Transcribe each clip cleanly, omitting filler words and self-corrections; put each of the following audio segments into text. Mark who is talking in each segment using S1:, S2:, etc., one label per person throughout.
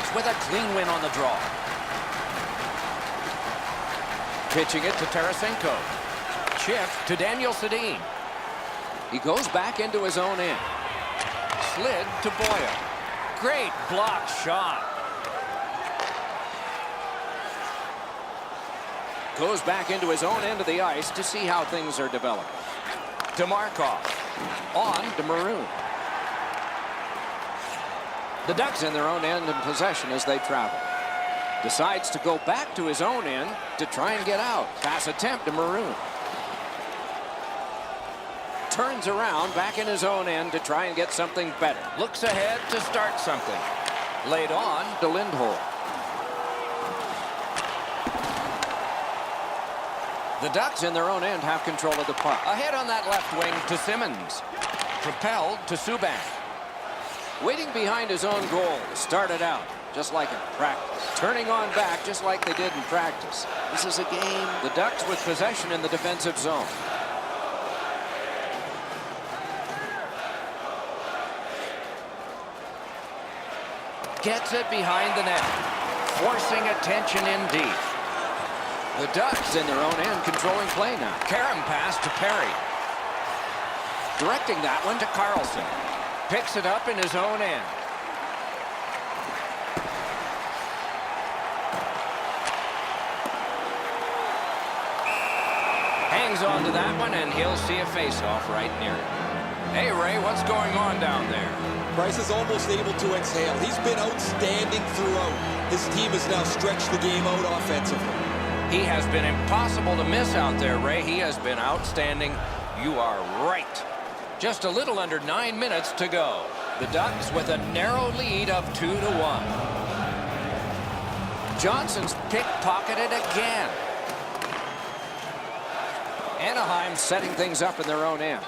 S1: Ducks with a clean win on the draw. Pitching it to Tarasenko. Chip to Daniel Sedin. He goes back into his own end. Slid to Boyle. Great block shot. Goes back into his own end of the ice to see how things are developing. To Markov. On to Maroon. The Ducks in their own end in possession as they travel. Decides to go back to his own end to try and get out. Pass attempt to Maroon. Turns around back in his own end to try and get something better. Looks ahead to start something. Laid on to Lindholm. The Ducks in their own end have control of the puck. Ahead on that left wing to Simmons. Propelled to Subban. Waiting behind his own goal. Started out just like in practice. Turning on back just like they did in practice. This is a game. The Ducks with possession in the defensive zone. Gets it behind the net. Forcing attention in deep. The Ducks in their own end controlling play now. Karam pass to Perry. Directing that one to Carlson. Picks it up in his own end. Hangs on to that one, and he'll see a face-off right near it. Hey, Ray, what's going on down there?
S2: Price is almost able to exhale. He's been outstanding throughout. His team has now stretched the game out offensively.
S1: He has been impossible to miss out there, Ray. He has been outstanding. You are right. Just a little under 9 minutes to go. The Ducks with a narrow lead of 2-1. Johnson's pickpocketed again. Anaheim setting things up in their own end.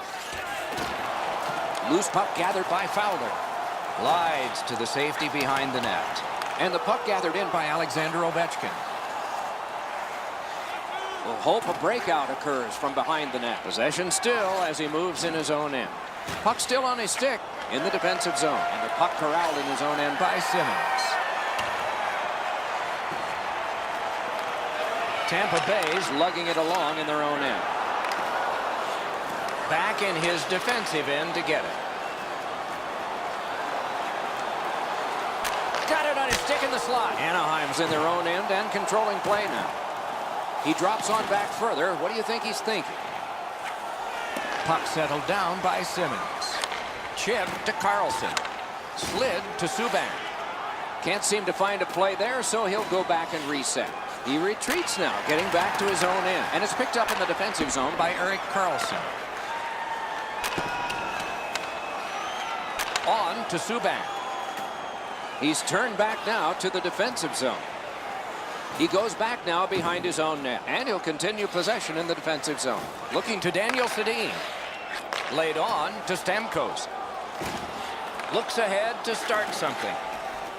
S1: Loose puck gathered by Fowler. Glides to the safety behind the net. And the puck gathered in by Alexander Ovechkin. We'll hope a breakout occurs from behind the net. Possession still as he moves in his own end. Puck still on his stick in the defensive zone. And the puck corralled in his own end by Simmons. Tampa Bay's lugging it along in their own end. Back in his defensive end to get it. Got it on his stick in the slot. Anaheim's in their own end and controlling play now. He drops on back further. What do you think he's thinking? Puck settled down by Simmons. Chip to Carlson. Slid to Subban. Can't seem to find a play there, so he'll go back and reset. He retreats now, getting back to his own end. And it's picked up in the defensive zone by Erik Karlsson. On to Subban. He's turned back now to the defensive zone. He goes back now behind his own net. And he'll continue possession in the defensive zone. Looking to Daniel Sedin. Laid on to Stamkos. Looks ahead to start something.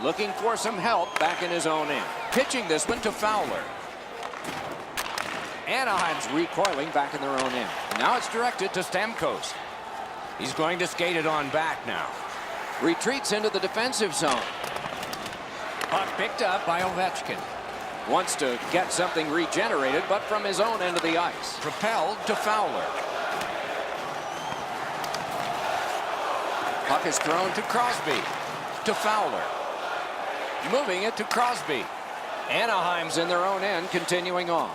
S1: Looking for some help back in his own end. Pitching this one to Fowler. Anaheim's recoiling back in their own end. And now it's directed to Stamkos. He's going to skate it on back now. Retreats into the defensive zone. Puck picked up by Ovechkin. Wants to get something regenerated, but from his own end of the ice. Propelled to Fowler. Puck is thrown to Crosby. To Fowler. Moving it to Crosby. Anaheim's in their own end, continuing on.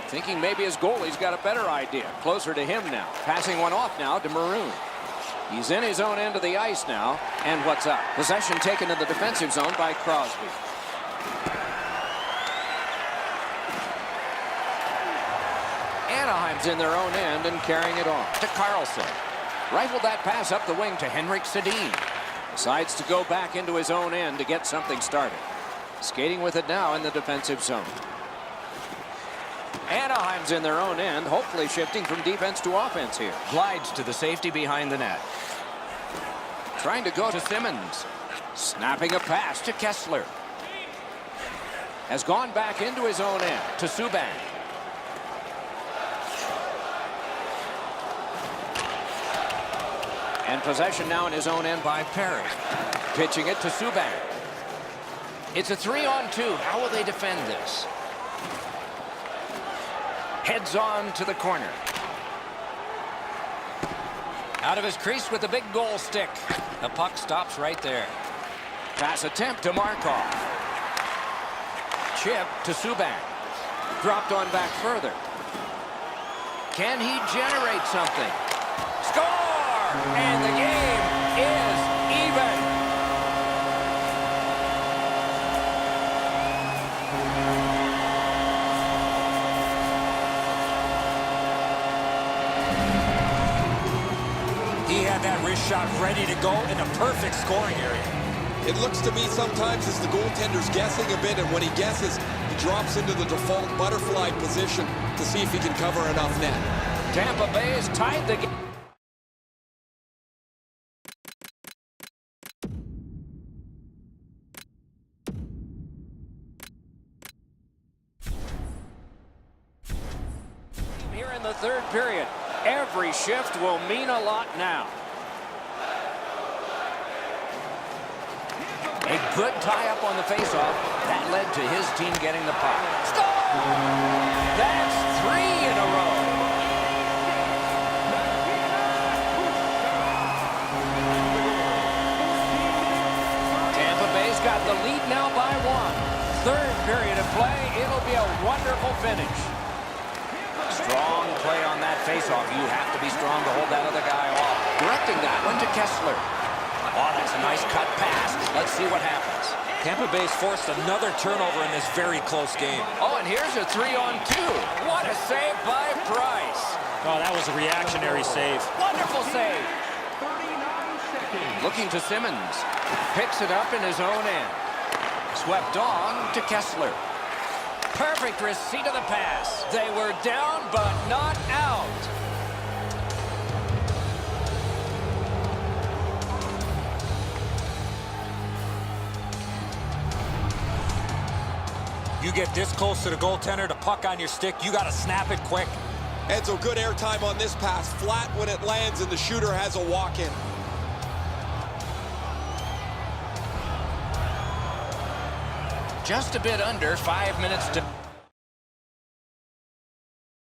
S1: Thinking maybe his goalie's got a better idea. Closer to him now. Passing one off now to Maroon. He's in his own end of the ice now. And what's up? Possession taken in the defensive zone by Crosby. Anaheim's in their own end and carrying it on to Carlson. Rifled that pass up the wing to Henrik Sedin. Decides to go back into his own end to get something started. Skating with it now in the defensive zone. Anaheim's in their own end, hopefully shifting from defense to offense here. Glides to the safety behind the net. Trying to go to Simmons. Snapping a pass to Kessler. Has gone back into his own end to Subban. And possession now in his own end by Perry. Pitching it to Subban. It's a 3-on-2. How will they defend this? Heads on to the corner. Out of his crease with the big goal stick. The puck stops right there. Pass attempt to Markov. Chip to Subban. Dropped on back further. Can he generate something? Score! And the game is even.
S3: He had that wrist shot ready to go in a perfect scoring area.
S2: It looks to me sometimes as the goaltender's guessing a bit, and when he guesses, he drops into the default butterfly position to see if he can cover enough net.
S1: Tampa Bay has tied the game. Here in the third period. Every shift will mean a lot now. A good tie-up on the faceoff. That led to his team getting the puck. Score! That's 3 in a row. Tampa Bay's got the lead now by 1. Third period of play. It'll be a wonderful finish. Strong play on that faceoff. You have to be strong to hold that other guy off. Directing that one to Kessler. Oh, that's a nice cut pass. Let's see what happens.
S3: Tampa Bay's forced another turnover in this very close game.
S1: Oh, and here's a 3-on-2. What a save by Price.
S3: Oh, that was a reactionary save.
S1: Wonderful save. Looking to Simmons. Picks it up in his own end. Swept on to Kessler. Perfect receipt of the pass. They were down, but not out.
S3: You get this close to the goaltender, the puck on your stick, you got to snap it quick.
S2: Enzo, good airtime on this pass. Flat when it lands, and the shooter has a walk-in.
S1: Just a bit under 5 minutes to...